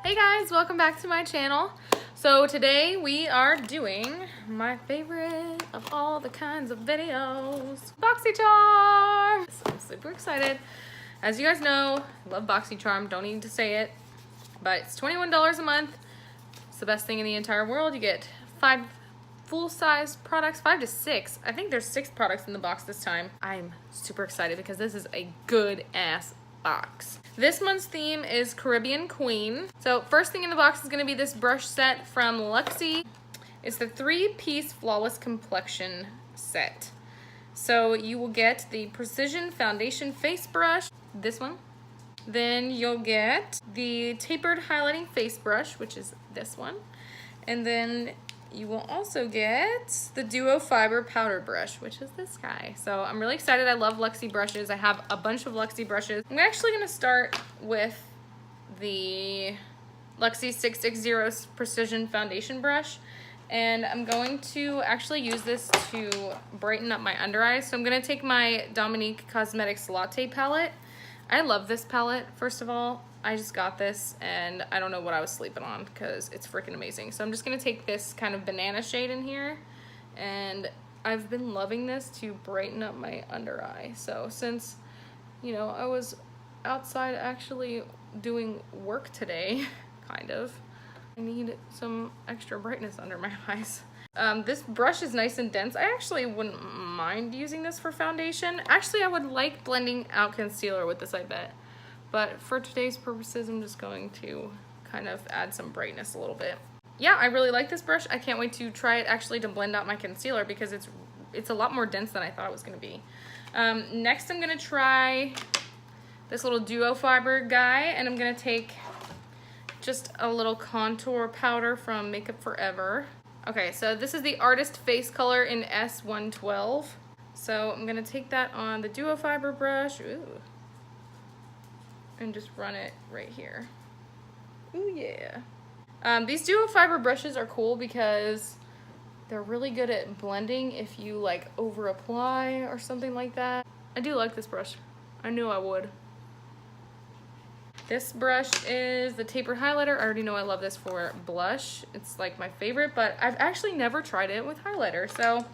Hey guys, welcome back to my channel. So today we are doing my favorite of all the kinds of videos, BoxyCharm. So I'm super excited. As you guys know, I love BoxyCharm, don't need to say it, but it's $21 a month. It's the best thing in the entire world. You get 5 full-size products, 5 to 6. I think there's 6 products in the box this time. I'm super excited because this is a good ass box. This month's theme is Caribbean Queen. So first thing in the box is going to be this brush set from Luxie. It's the 3-piece Flawless Complexion set. So you will get the Precision Foundation Face Brush, this one. Then you'll get the Tapered Highlighting Face Brush, which is this one. And then you will also get the Duo Fiber Powder Brush, which is this guy. So I'm really excited. I love Luxie brushes. I have a bunch of Luxie brushes. I'm actually going to start with the Luxie 660 Precision Foundation Brush. And I'm going to actually use this to brighten up my under eyes. So I'm going to take my Dominique Cosmetics Latte palette. I love this palette, first of all. I just got this and I don't know what I was sleeping on because it's freaking amazing. So I'm just gonna take this kind of banana shade in here, and I've been loving this to brighten up my under eye. So since, you know, I was outside actually doing work today, kind of, I need some extra brightness under my eyes. This brush is nice and dense. I actually wouldn't mind using this for foundation. Actually, I would like blending out concealer with this, I bet. But for today's purposes, I'm just going to kind of add some brightness a little bit. Yeah, I really like this brush. I can't wait to try it actually to blend out my concealer because it's a lot more dense than I thought it was going to be. Next, I'm going to try this little duo fiber guy, and I'm going to take just a little contour powder from Makeup Forever. Okay, so this is the Artist Face Color in S112. So I'm going to take that on the duo fiber brush. Ooh. And just run it right here. Ooh, yeah. These duo fiber brushes are cool because they're really good at blending if you like over apply or something like that. I do like this brush. I knew I would. This brush is the Tapered Highlighter. I already know I love this for blush. It's like my favorite, but I've actually never tried it with highlighter. So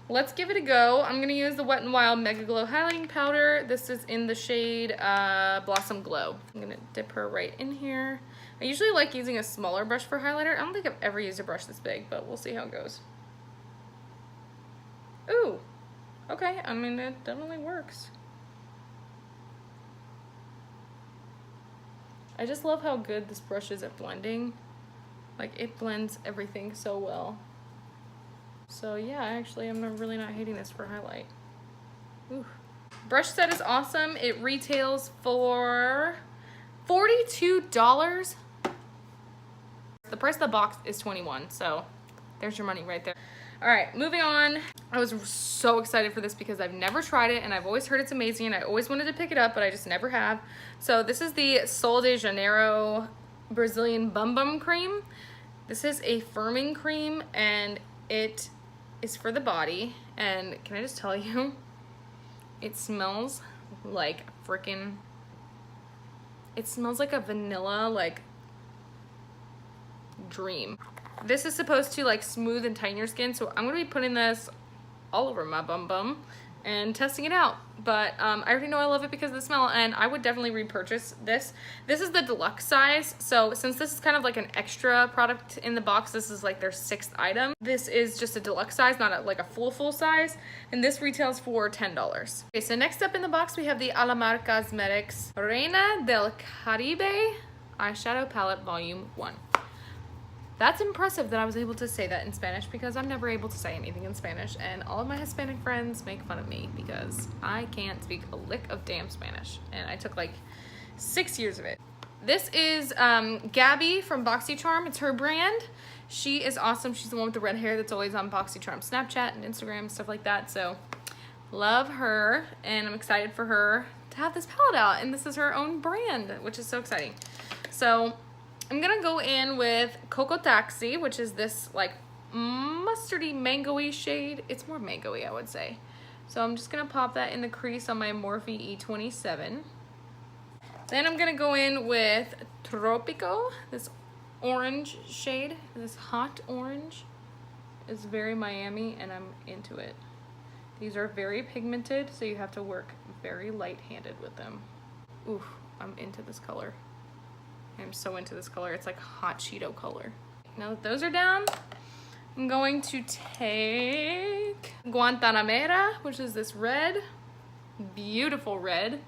let's give it a go. I'm gonna use the Wet n Wild Mega Glow Highlighting Powder. This is in the shade Blossom Glow. I'm gonna dip her right in here. I usually like using a smaller brush for highlighter. I don't think I've ever used a brush this big, but we'll see how it goes. Ooh, okay, I mean, it definitely works. I just love how good this brush is at blending. Like, it blends everything so well. So yeah, actually, I'm really not hating this for highlight. Ooh. Brush set is awesome. It retails for $42. The price of the box is $21, so there's your money right there. All right, moving on. I was so excited for this because I've never tried it, and I've always heard it's amazing, and I always wanted to pick it up, but I just never have. So this is the Sol de Janeiro Brazilian Bum Bum Cream. This is a firming cream, and it is for the body, and can I just tell you, it smells like freaking, it smells like a vanilla like dream. This is supposed to like smooth and tighten your skin, so I'm gonna be putting this all over my bum bum and testing it out. But I already know I love it because of the smell, and I would definitely repurchase this. This is the deluxe size, so since this is kind of like an extra product in the box, this is like their 6th item. This is just a deluxe size, not like a full size, and this retails for $10. Okay, so next up in the box we have the Alamar Cosmetics Reina del Caribe Eyeshadow Palette Volume 1. That's impressive that I was able to say that in Spanish because I'm never able to say anything in Spanish, and all of my Hispanic friends make fun of me because I can't speak a lick of damn Spanish, and I took like 6 years of it. This is Gabby from BoxyCharm. It's her brand. She is awesome. She's the one with the red hair that's always on BoxyCharm Snapchat and Instagram, stuff like that. So love her, and I'm excited for her to have this palette out, and this is her own brand, which is so exciting. So I'm gonna go in with Coco Taxi, which is this like mustardy mango-y shade. It's more mango-y, I would say. So I'm just gonna pop that in the crease on my Morphe E27. Then I'm gonna go in with Tropico, this orange shade. This hot orange is very Miami and I'm into it. These are very pigmented, so you have to work very light-handed with them. Ooh, I'm into this color. I'm so into this color. It's like hot Cheeto color. Now that those are down, I'm going to take Guantanamera, which is this red, beautiful red,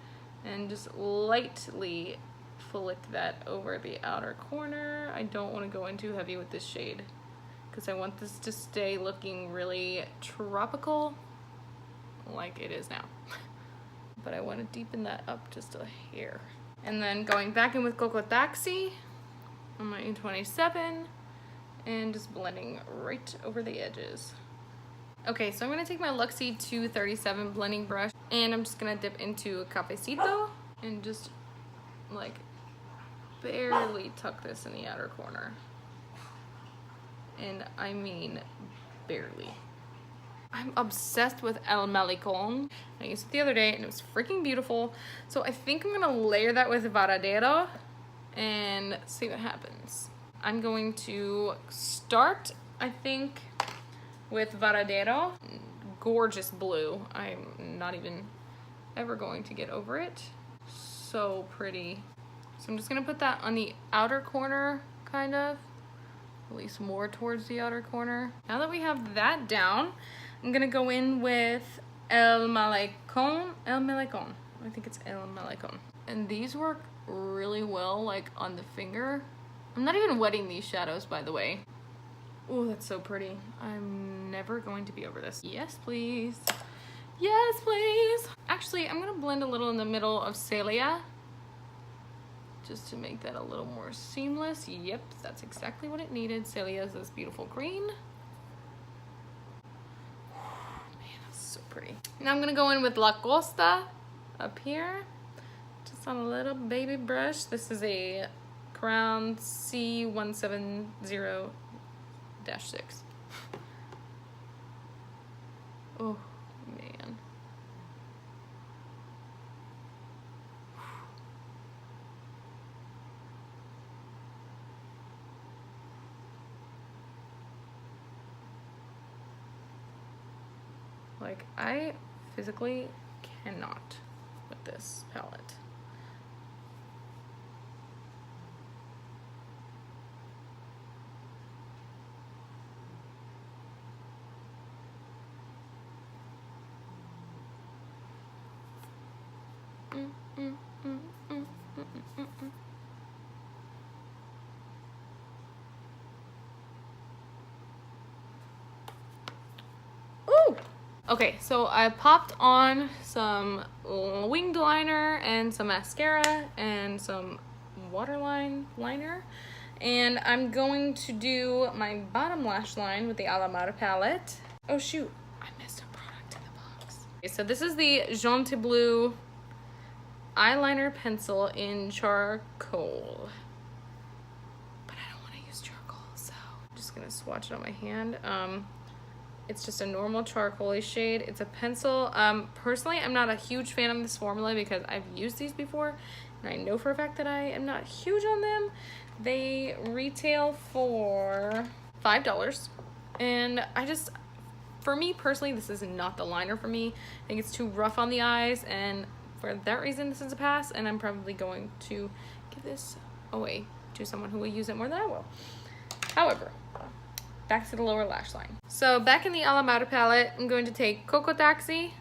and just lightly flick that over the outer corner. I don't want to go in too heavy with this shade because I want this to stay looking really tropical like it is now. But I want to deepen that up just a hair. And then going back in with Cocoa Taxi on my E27 and just blending right over the edges. Okay, so I'm going to take my Luxie 237 blending brush and I'm just going to dip into a cafecito and just like barely tuck this in the outer corner. And I mean barely. I'm obsessed with El Malecon. I used it the other day and it was freaking beautiful. So I think I'm gonna layer that with Varadero and see what happens. I'm going to start, I think, with Varadero. Gorgeous blue. I'm not even ever going to get over it. So pretty. So I'm just gonna put that on the outer corner, kind of. At least more towards the outer corner. Now that we have that down, I'm gonna go in with El Malecon. I think it's El Malecon. And these work really well, like on the finger. I'm not even wetting these shadows, by the way. Oh, that's so pretty. I'm never going to be over this. Yes, please. Yes, please. Actually, I'm gonna blend a little in the middle of Celia, just to make that a little more seamless. Yep, that's exactly what it needed. Celia's this beautiful green. Man, that's so pretty. Now I'm gonna go in with La Costa up here, just on a little baby brush. This is a Crown C170-6. Oh, man. Like, I physically cannot with this palette. Ooh! Okay, so I popped on some winged liner and some mascara and some waterline liner. And I'm going to do my bottom lash line with the Alamar palette. Oh shoot, I missed a product in the box. Okay, so this is the Jonteblu eyeliner pencil in charcoal. But I don't want to use charcoal, so I'm just gonna swatch it on my hand. It's just a normal charcoal-y shade. It's a pencil. Personally, I'm not a huge fan of this formula because I've used these before, and I know for a fact that I am not huge on them. They retail for $5, and for me personally, this is not the liner for me. I think it's too rough on the eyes, and for that reason, this is a pass, and I'm probably going to give this away to someone who will use it more than I will. However, back to the lower lash line. So back in the Alamar palette, I'm going to take Cocoa Taxi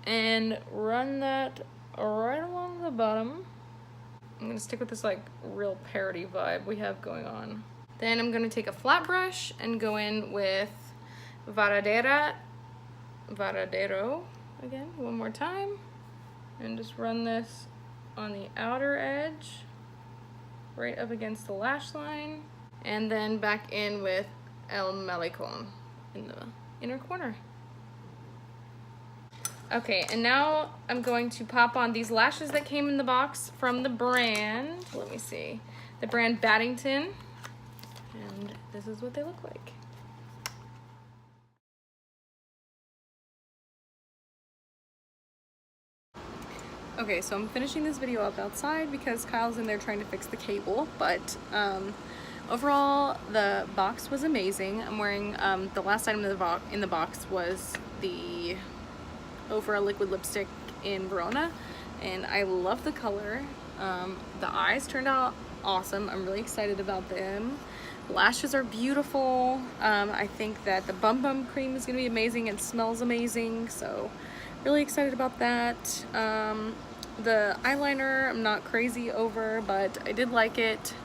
and run that right along the bottom. I'm gonna stick with this like real parody vibe we have going on. Then I'm gonna take a flat brush and go in with Varadero again, one more time, and just run this on the outer edge, right up against the lash line. And then back in with El Malecon in the inner corner. Okay, and now I'm going to pop on these lashes that came in the box from the brand, let me see, the brand Battington. And this is what they look like. Okay, so I'm finishing this video up outside because Kyle's in there trying to fix the cable, but overall the box was amazing. I'm wearing the last item in the box was the OFRA Liquid lipstick in Verona, and I love the color. The eyes turned out awesome. I'm really excited about them. The lashes are beautiful. I think that the Bum Bum cream is gonna be amazing and smells amazing, so really excited about that. The eyeliner I'm not crazy over, but I did like it.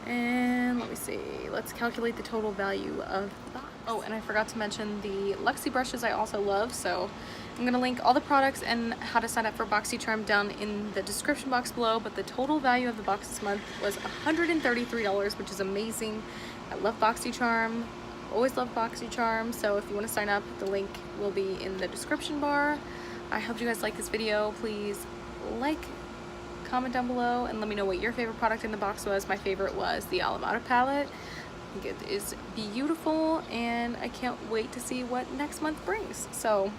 And let me see, let's calculate the total value of the box. Oh, and I forgot to mention the Luxie brushes I also love, so I'm gonna link all the products and how to sign up for BoxyCharm down in the description box below, but the total value of the box this month was $133, which is amazing. I love BoxyCharm, always love BoxyCharm, so if you wanna sign up, the link will be in the description bar. I hope you guys like this video. Please like, comment down below, and let me know what your favorite product in the box was. My favorite was the Alamar palette. I think it is beautiful, and I can't wait to see what next month brings. So,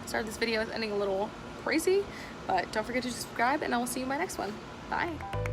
sorry this video is ending a little crazy, but don't forget to subscribe, and I will see you in my next one. Bye!